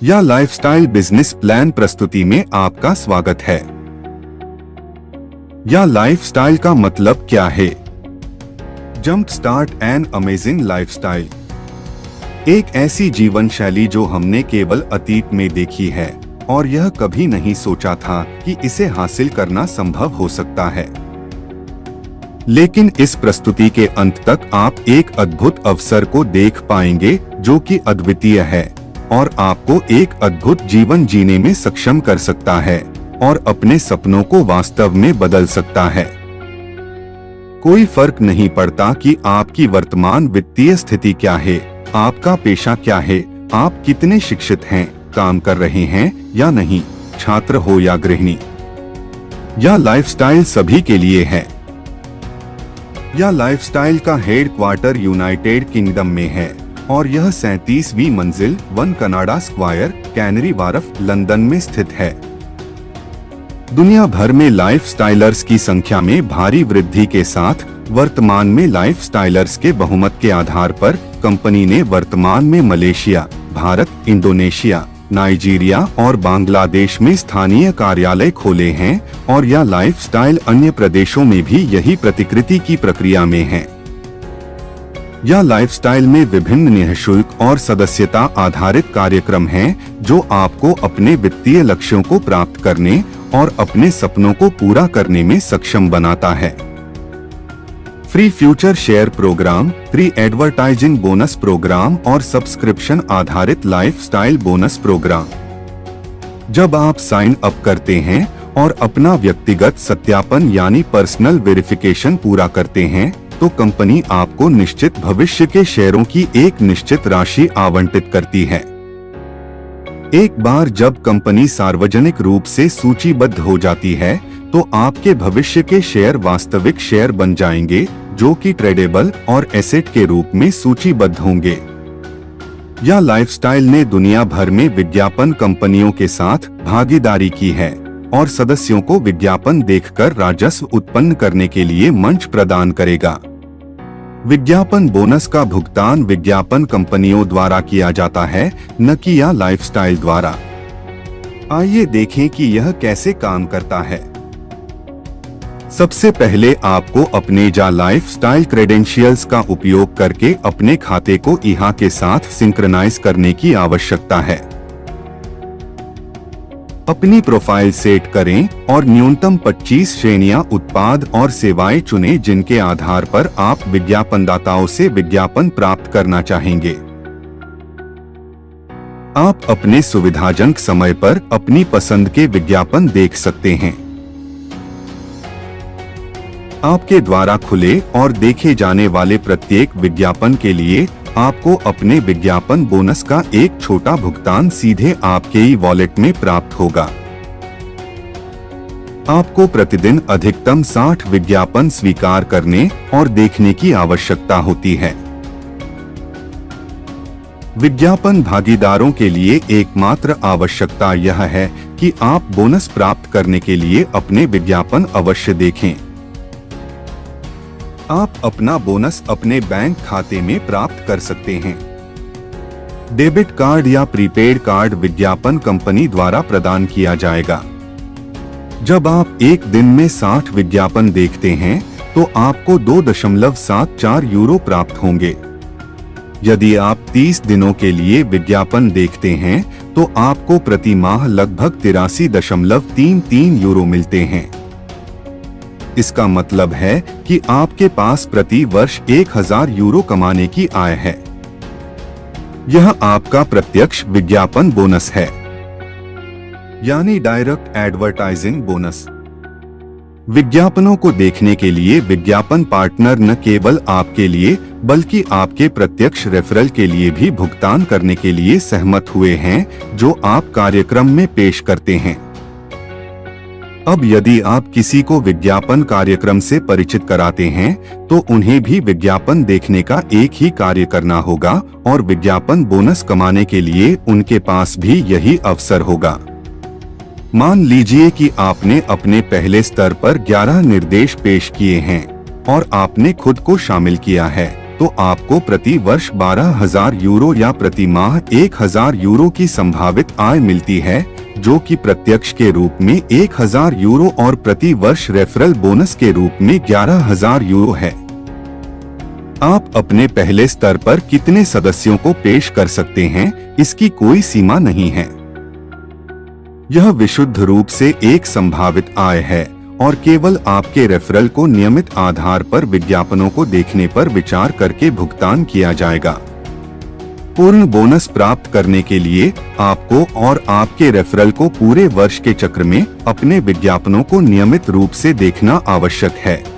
या lifestyle business plan प्रस्तुति में आपका स्वागत है। या लाइफस्टाइल का मतलब क्या है? Jump start an amazing lifestyle एक ऐसी जीवन शैली जो हमने केवल अतीत में देखी है और यह कभी नहीं सोचा था कि इसे हासिल करना संभव हो सकता है। लेकिन इस प्रस्तुति के अंत तक आप एक अद्भुत अवसर को देख पाएंगे जो कि अद्वितीय है और आपको एक अद्भुत जीवन जीने में सक्षम कर सकता है और अपने सपनों को वास्तव में बदल सकता है। कोई फर्क नहीं पड़ता कि आपकी वर्तमान वित्तीय स्थिति क्या है, आपका पेशा क्या है, आप कितने शिक्षित हैं, काम कर रहे हैं या नहीं, छात्र हो या गृहिणी। यह लाइफस्टाइल सभी के लिए है। यह लाइफस्टाइल का हेडक्वार्टर यूनाइटेड किंगडम में है और यह 37वीं मंजिल 1 Canada square, canary Wharf, London में स्थित है। दुनिया भर में लाइफस्टाइलर्स की संख्या में भारी वृद्धि के साथ वर्तमान में लाइफस्टाइलर्स के बहुमत के आधार पर कंपनी ने वर्तमान में मलेशिया, भारत, इंडोनेशिया, नाइजीरिया और बांग्लादेश में स्थानीय कार्यालय खोले हैं और यह लाइफस्टाइल अन्य प्रदेशों में भी यही प्रतिकृति की प्रक्रिया में है। यह लाइफस्टाइल में विभिन्न निःशुल्क और सदस्यता आधारित कार्यक्रम हैं जो आपको अपने वित्तीय लक्ष्यों को प्राप्त करने और अपने सपनों को पूरा करने में सक्षम बनाता है। Free future share programme, free advertising bonus programme और सब्सक्रिप्शन आधारित लाइफस्टाइल बोनस प्रोग्राम। जब आप साइन अप करते हैं और अपना व्यक्तिगत सत्यापन यानी पर्सनल वेरिफिकेशन पूरा करते हैं तो कंपनी आपको निश्चित भविष्य के शेयरों की एक निश्चित राशि आवंटित करती है। एक बार जब कंपनी सार्वजनिक रूप से सूचीबद्ध हो जाती है तो आपके भविष्य के शेयर वास्तविक शेयर बन जाएंगे जो कि ट्रेडेबल और एसेट के रूप में सूचीबद्ध होंगे। यह लाइफस्टाइल ने दुनिया भर में विज्ञापन कंपनियों के साथ भागीदारी की है और सदस्यों को विज्ञापन देखकर राजस्व उत्पन्न करने के लिए मंच प्रदान करेगा। विज्ञापन बोनस का भुगतान विज्ञापन कंपनियों द्वारा किया जाता है, न कि या लाइफस्टाइल द्वारा। आइए देखें कि यह कैसे काम करता है। सबसे पहले आपको अपने जा लाइफस्टाइल क्रेडेंशियल्स का उपयोग करके अपने खाते को ईहा के साथ सिंक्रनाइज करने की आवश्यकता है। अपनी प्रोफाइल सेट करें और न्यूनतम 25 श्रेणियां उत्पाद और सेवाएं चुनें जिनके आधार पर आप विज्ञापनदाताओं से विज्ञापन प्राप्त करना चाहेंगे। आप अपने सुविधाजनक समय पर अपनी पसंद के विज्ञापन देख सकते हैं। आपके द्वारा खुले और देखे जाने वाले प्रत्येक विज्ञापन के लिए आपको अपने विज्ञापन बोनस का एक छोटा भुगतान सीधे आपके ही वॉलेट में प्राप्त होगा। आपको प्रतिदिन अधिकतम 60 विज्ञापन स्वीकार करने और देखने की आवश्यकता होती है। विज्ञापन भागीदारों के लिए एकमात्र आवश्यकता यह है कि आप बोनस प्राप्त करने के लिए अपने विज्ञापन अवश्य देखें। आप अपना बोनस अपने बैंक खाते में प्राप्त कर सकते हैं। डेबिट कार्ड या प्रीपेड कार्ड विज्ञापन कंपनी द्वारा प्रदान किया जाएगा। जब आप एक दिन में 60 विज्ञापन देखते हैं तो आपको 2.74 यूरो प्राप्त होंगे। यदि आप 30 दिनों के लिए विज्ञापन देखते हैं तो आपको प्रति माह लगभग 83.33 यूरो मिलते हैं। इसका मतलब है कि आपके पास प्रति वर्ष 1000 यूरो कमाने की आय है। यह आपका प्रत्यक्ष विज्ञापन बोनस है, यानी डायरेक्ट एडवर्टाइजिंग बोनस। विज्ञापनों को देखने के लिए विज्ञापन पार्टनर न केवल आपके लिए बल्कि आपके प्रत्यक्ष रेफरल के लिए भी भुगतान करने के लिए सहमत हुए हैं जो आप कार्यक्रम में पेश करते हैं। अब यदि आप किसी को विज्ञापन कार्यक्रम से परिचित कराते हैं तो उन्हें भी विज्ञापन देखने का एक ही कार्य करना होगा और विज्ञापन बोनस कमाने के लिए उनके पास भी यही अवसर होगा। मान लीजिए कि आपने अपने पहले स्तर पर 11 निर्देश पेश किए हैं और आपने खुद को शामिल किया है तो आपको प्रति वर्ष 12,000 यूरो या प्रति माह 1,000 यूरो की संभावित आय मिलती है, जो कि प्रत्यक्ष के रूप में 1,000 यूरो और प्रति वर्ष रेफरल बोनस के रूप में 11,000 यूरो है। आप अपने पहले स्तर पर कितने सदस्यों को पेश कर सकते हैं, इसकी कोई सीमा नहीं है। यह विशुद्ध रूप से एक संभावित आय है और केवल आपके रेफरल को नियमित आधार पर विज्ञापनों को देखने पर विचार करके भुगतान किया जाएगा। पूर्ण बोनस प्राप्त करने के लिए आपको और आपके रेफरल को पूरे वर्ष के चक्र में अपने विज्ञापनों को नियमित रूप से देखना आवश्यक है।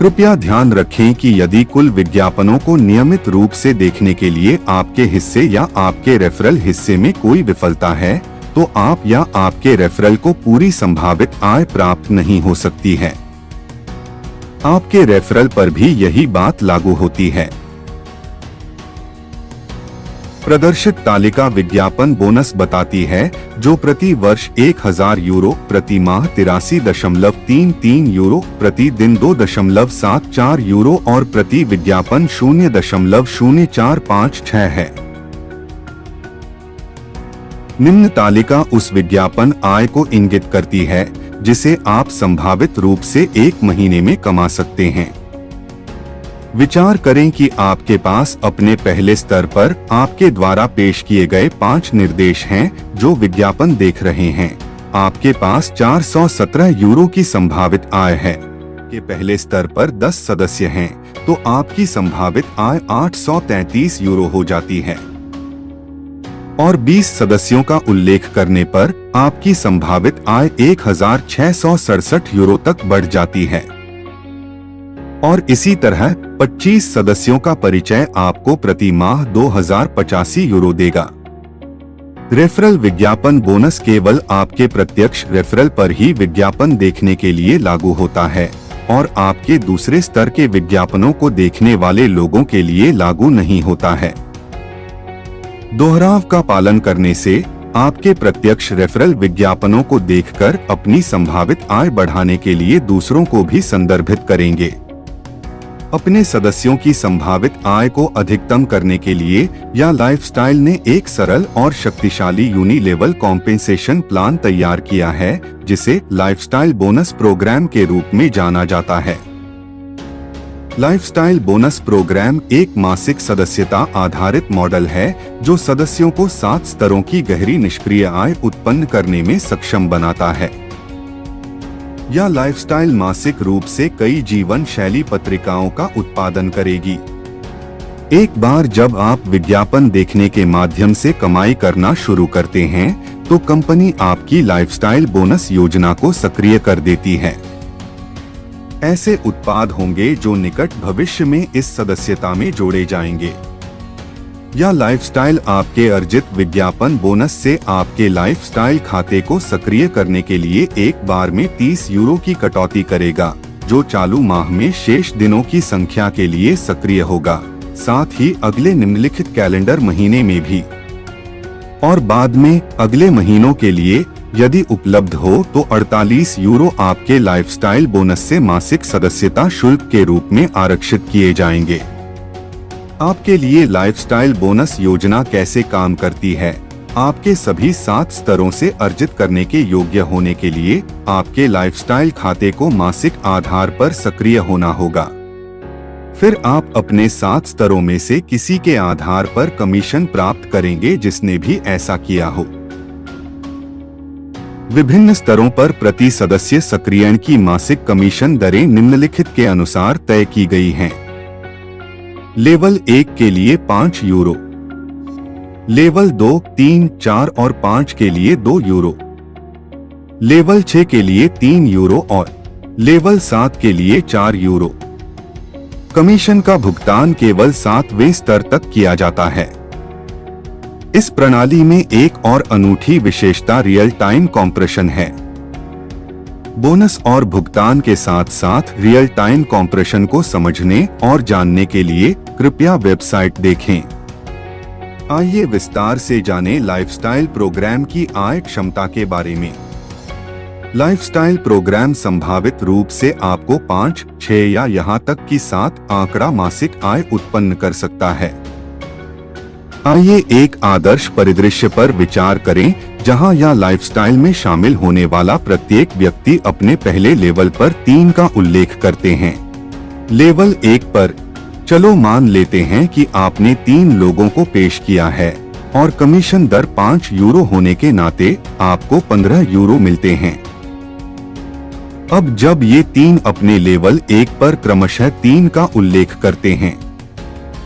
कृपया ध्यान रखें कि यदि कुल विज्ञापनों को नियमित रूप से देखने के लिए आपके हिस्से या आपके रेफरल हिस्से में कोई विफलता है, तो आप या आपके रेफरल को पूरी संभावित आय प्राप्त नहीं हो सकती है। आपके रेफरल पर भी यही बात लागू होती है। प्रदर्शित तालिका विज्ञापन बोनस बताती है, जो प्रति वर्ष 1,000 यूरो, प्रति माह 83.33 यूरो, प्रति दिन 2.74 यूरो और प्रति विज्ञापन 0.0456 है। निम्न तालिका उस विज्ञापन आय को इंगित करती है जिसे आप संभावित रूप से एक महीने में कमा सकते हैं। विचार करें कि आपके पास अपने पहले स्तर पर आपके द्वारा पेश किए गए 5 निर्देश हैं जो विज्ञापन देख रहे हैं। आपके पास 417 यूरो की संभावित आय है। के पहले स्तर पर 10 सदस्य हैं, तो आपकी संभावित आय 833 यूरो हो जाती है और 20 सदस्यों का उल्लेख करने पर आपकी संभावित आय 1,667 यूरो तक बढ़ जाती है। और इसी तरह 25 सदस्यों का परिचय आपको प्रति माह 2,085 यूरो देगा। रेफरल विज्ञापन बोनस केवल आपके प्रत्यक्ष रेफरल पर ही विज्ञापन देखने के लिए लागू होता है और आपके दूसरे स्तर के विज्ञापनों को देखने वाले लोगों के लिए लागू नहीं होता है। दोहराव का पालन करने से आपके प्रत्यक्ष रेफरल विज्ञापनों को देखकर अपनी संभावित आय बढ़ाने के लिए दूसरों को भी संदर्भित करेंगे। अपने सदस्यों की संभावित आय को अधिकतम करने के लिए या लाइफस्टाइल ने एक सरल और शक्तिशाली यूनी लेवल कॉम्पेंसेशन प्लान तैयार किया है, जिसे लाइफस्टाइल बोनस प्रोग्राम के रूप में जाना जाता है। लाइफस्टाइल बोनस प्रोग्राम एक मासिक सदस्यता आधारित मॉडल है जो सदस्यों को 7 स्तरों की गहरी निष्क्रिय आय उत्पन्न करने में सक्षम बनाता है। यह लाइफस्टाइल मासिक रूप से कई जीवन शैली पत्रिकाओं का उत्पादन करेगी। एक बार जब आप विज्ञापन देखने के माध्यम से कमाई करना शुरू करते हैं, तो कंपनी आपकी लाइफस्टाइल बोनस योजना को सक्रिय कर देती है। ऐसे उत्पाद होंगे जो निकट भविष्य में इस सदस्यता में जोड़े जाएंगे। यह लाइफस्टाइल आपके अर्जित विज्ञापन बोनस से आपके लाइफस्टाइल खाते को सक्रिय करने के लिए एक बार में 30 यूरो की कटौती करेगा, जो चालू माह में शेष दिनों की संख्या के लिए सक्रिय होगा, साथ ही अगले निम्नलिखित कैलेंडर महीने में भी और बाद में अगले महीनों के लिए यदि उपलब्ध हो तो 48 यूरो आपके लाइफस्टाइल बोनस से मासिक सदस्यता शुल्क के रूप में आरक्षित किए जाएंगे। आपके लिए लाइफस्टाइल बोनस योजना कैसे काम करती है? आपके सभी 7 स्तरों से अर्जित करने के योग्य होने के लिए आपके लाइफस्टाइल खाते को मासिक आधार पर सक्रिय होना होगा। फिर आप अपने 7 स्तरों में से किसी के आधार पर कमीशन प्राप्त करेंगे जिसने भी ऐसा किया हो। विभिन्न स्तरों पर प्रति सदस्य सक्रियण की मासिक कमीशन दरें निम्नलिखित के अनुसार तय की गई हैं। लेवल 1 के लिए 5 यूरो, लेवल 2, 3, 4 और 5 के लिए 2 यूरो, लेवल 6 के लिए 3 यूरो और लेवल 7 के लिए 4 यूरो। कमीशन का भुगतान केवल 7वें स्तर तक किया जाता है। इस प्रणाली में एक और अनूठी विशेषता रियल टाइम कॉम्प्रेशन है। बोनस और भुगतान के साथ साथ रियल टाइम कॉम्प्रेशन को समझने और जानने के लिए कृपया वेबसाइट देखें। आइए विस्तार से जानें लाइफस्टाइल प्रोग्राम की आय क्षमता के बारे में। लाइफस्टाइल प्रोग्राम संभावित रूप से आपको 5, 6 या यहाँ तक कि 7 आंकड़ा मासिक आय उत्पन्न कर सकता है। आइए एक आदर्श परिदृश्य पर विचार करें जहां यह लाइफस्टाइल में शामिल होने वाला प्रत्येक व्यक्ति अपने पहले लेवल पर 3 का उल्लेख करते हैं। लेवल 1 पर चलो मान लेते हैं कि आपने 3 लोगों को पेश किया है और कमीशन दर 5 यूरो होने के नाते आपको 15 यूरो मिलते हैं। अब जब ये 3 अपने लेवल 1 पर क्रमशः 3 का उल्लेख करते हैं,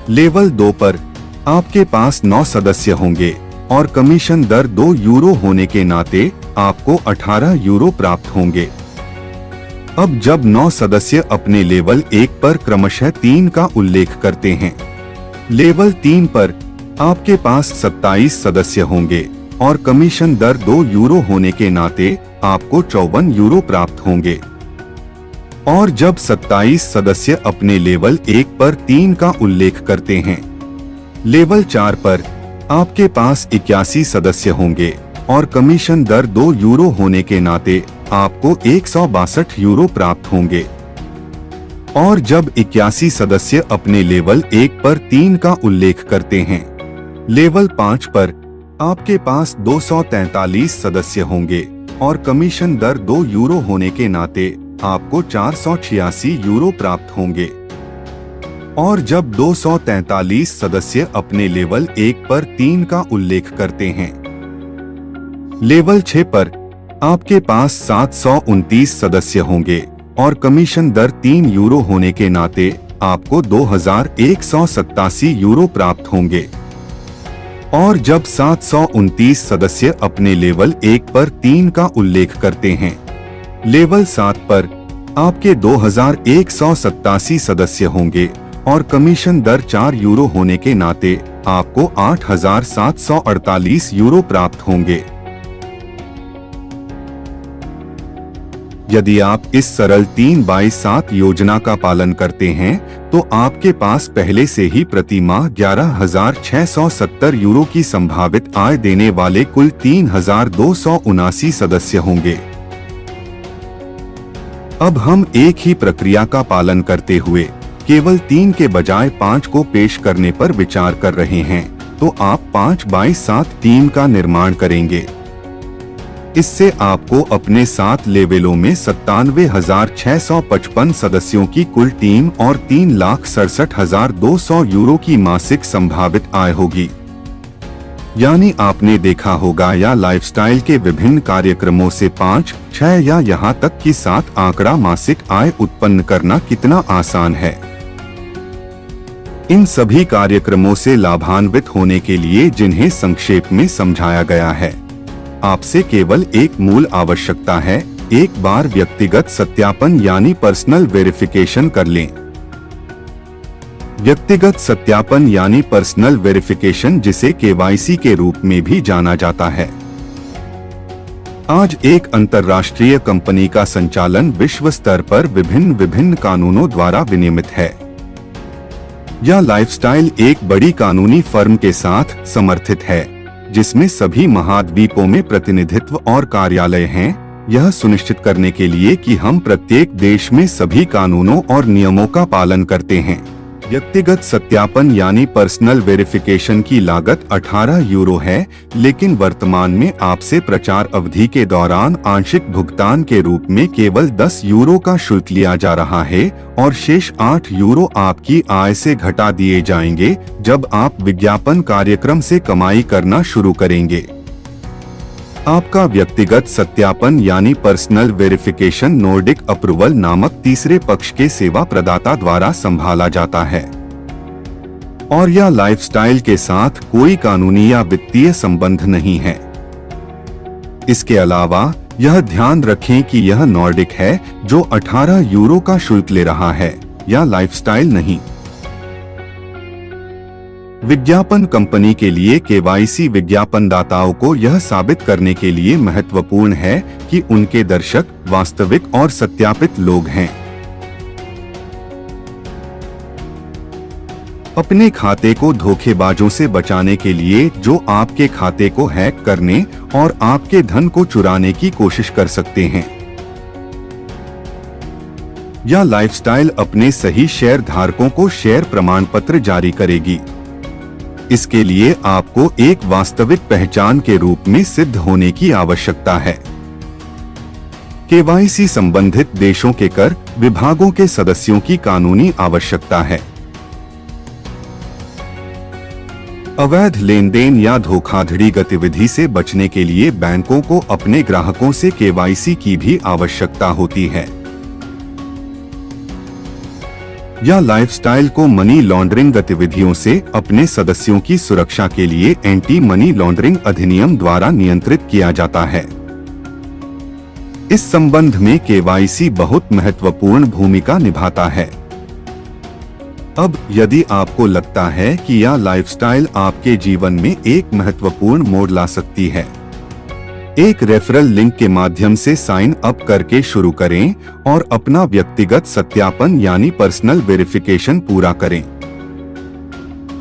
लेवल 2 पर आपके पास 9 सदस्य होंगे और कमीशन दर 2 यूरो होने के नाते आपको 18 यूरो प्राप्त होंगे। अब जब 9 सदस्य अपने लेवल 1 पर क्रमशः 3 का उल्लेख करते हैं, लेवल 3 पर आपके पास 27 सदस्य होंगे और कमीशन दर 2 यूरो होने के नाते आपको 54 यूरो प्राप्त होंगे। और जब 27 सदस्य अपने लेवल 1 पर 3 का उल्लेख करते हैं, लेवल 4 पर आपके पास 81 सदस्य होंगे और कमीशन दर 2 यूरो होने के नाते आपको 162 यूरो प्राप्त होंगे। और जब 81 सदस्य अपने लेवल 1 पर 3 का उल्लेख करते हैं, लेवल 5 पर आपके पास 243 सदस्य होंगे और कमीशन दर 2 यूरो होने के नाते आपको 486 यूरो प्राप्त होंगे। और जब 243 सदस्य अपने लेवल 1 पर 3 का उल्लेख करते हैं, लेवल 6 पर आपके पास 729 सदस्य होंगे और कमीशन दर 3 यूरो होने के नाते आपको 2187 यूरो प्राप्त होंगे। और जब 729 सदस्य अपने लेवल 1 पर 3 का उल्लेख करते हैं, लेवल 7 पर आपके 2187 सदस्य होंगे और कमीशन दर 4 यूरो होने के नाते आपको 8748 यूरो प्राप्त होंगे। यदि आप इस सरल 3/7 योजना का पालन करते हैं तो आपके पास पहले से ही प्रति माह 11,670 यूरो की संभावित आय देने वाले कुल 3,279 सदस्य होंगे। अब हम एक ही प्रक्रिया का पालन करते हुए केवल 3 के बजाय 5 को पेश करने पर विचार कर रहे हैं, तो आप 5/7 टीम का निर्माण करेंगे। इससे आपको अपने 7 लेवलों में 97,655 सदस्यों की कुल टीम और 3,67,200 यूरो की मासिक संभावित आय होगी। यानी आपने देखा होगा या लाइफस्टाइल के विभिन्न कार्यक्रमों से 5, 6 या यहाँ तक कि 7 आंकड़ा मासिक आय उत्पन्न करना कितना आसान है। इन सभी कार्यक्रमों से लाभान्वित होने के लिए जिन्हें संक्षेप में समझाया गया है, आपसे केवल एक मूल आवश्यकता है, एक बार व्यक्तिगत सत्यापन यानी पर्सनल वेरिफिकेशन कर लें। व्यक्तिगत सत्यापन यानी पर्सनल वेरिफिकेशन, जिसे केवाईसी के रूप में भी जाना जाता है, आज एक अंतर्राष्ट्रीय कंपनी का संचालन विश्व स्तर पर विभिन्न कानूनों द्वारा विनियमित है। यह लाइफस्टाइल एक बड़ी कानूनी फर्म के साथ समर्थित है, जिसमें सभी महाद्वीपों में प्रतिनिधित्व और कार्यालय हैं, यह सुनिश्चित करने के लिए कि हम प्रत्येक देश में सभी कानूनों और नियमों का पालन करते हैं। व्यक्तिगत सत्यापन यानी पर्सनल वेरिफिकेशन की लागत 18 यूरो है, लेकिन वर्तमान में आपसे प्रचार अवधि के दौरान आंशिक भुगतान के रूप में केवल 10 यूरो का शुल्क लिया जा रहा है और शेष 8 यूरो आपकी आय से घटा दिए जाएंगे जब आप विज्ञापन कार्यक्रम से कमाई करना शुरू करेंगे। आपका व्यक्तिगत सत्यापन यानी पर्सनल वेरिफिकेशन नॉर्डिक अप्रूवल नामक तीसरे पक्ष के सेवा प्रदाता द्वारा संभाला जाता है और यह लाइफस्टाइल के साथ कोई कानूनी या वित्तीय संबंध नहीं है। इसके अलावा यह ध्यान रखें कि यह नॉर्डिक है जो 18 यूरो का शुल्क ले रहा है, या लाइफस्टाइल नहीं। विज्ञापन कंपनी के लिए केवाईसी विज्ञापनदाताओं को यह साबित करने के लिए महत्वपूर्ण है कि उनके दर्शक वास्तविक और सत्यापित लोग हैं। अपने खाते को धोखेबाजों से बचाने के लिए जो आपके खाते को हैक करने और आपके धन को चुराने की कोशिश कर सकते हैं। या लाइफस्टाइल अपने सही शेयर धारकों को शेयर प्रमाण पत्र जारी करेगी। इसके लिए आपको एक वास्तविक पहचान के रूप में सिद्ध होने की आवश्यकता है। केवाईसी संबंधित देशों के कर विभागों के सदस्यों की कानूनी आवश्यकता है। अवैध लेनदेन या धोखाधड़ी गतिविधि से बचने के लिए बैंकों को अपने ग्राहकों से केवाईसी की भी आवश्यकता होती है। या लाइफस्टाइल को मनी लॉन्ड्रिंग गतिविधियों से अपने सदस्यों की सुरक्षा के लिए एंटी मनी लॉन्ड्रिंग अधिनियम द्वारा नियंत्रित किया जाता है। इस संबंध में केवाईसी बहुत महत्वपूर्ण भूमिका निभाता है। अब यदि आपको लगता है कि यह लाइफस्टाइल आपके जीवन में एक महत्वपूर्ण मोड़ ला सकती है, एक रेफरल लिंक के माध्यम से साइन अप करके शुरू करें और अपना व्यक्तिगत सत्यापन यानी पर्सनल वेरिफिकेशन पूरा करें।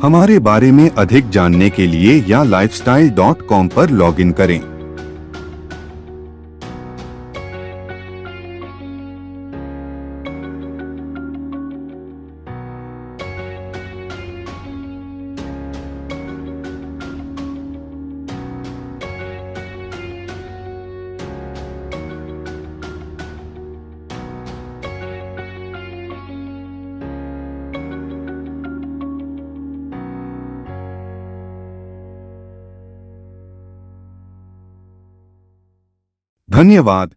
हमारे बारे में अधिक जानने के लिए या lifestyle.com पर लॉगिन करें। धन्यवाद।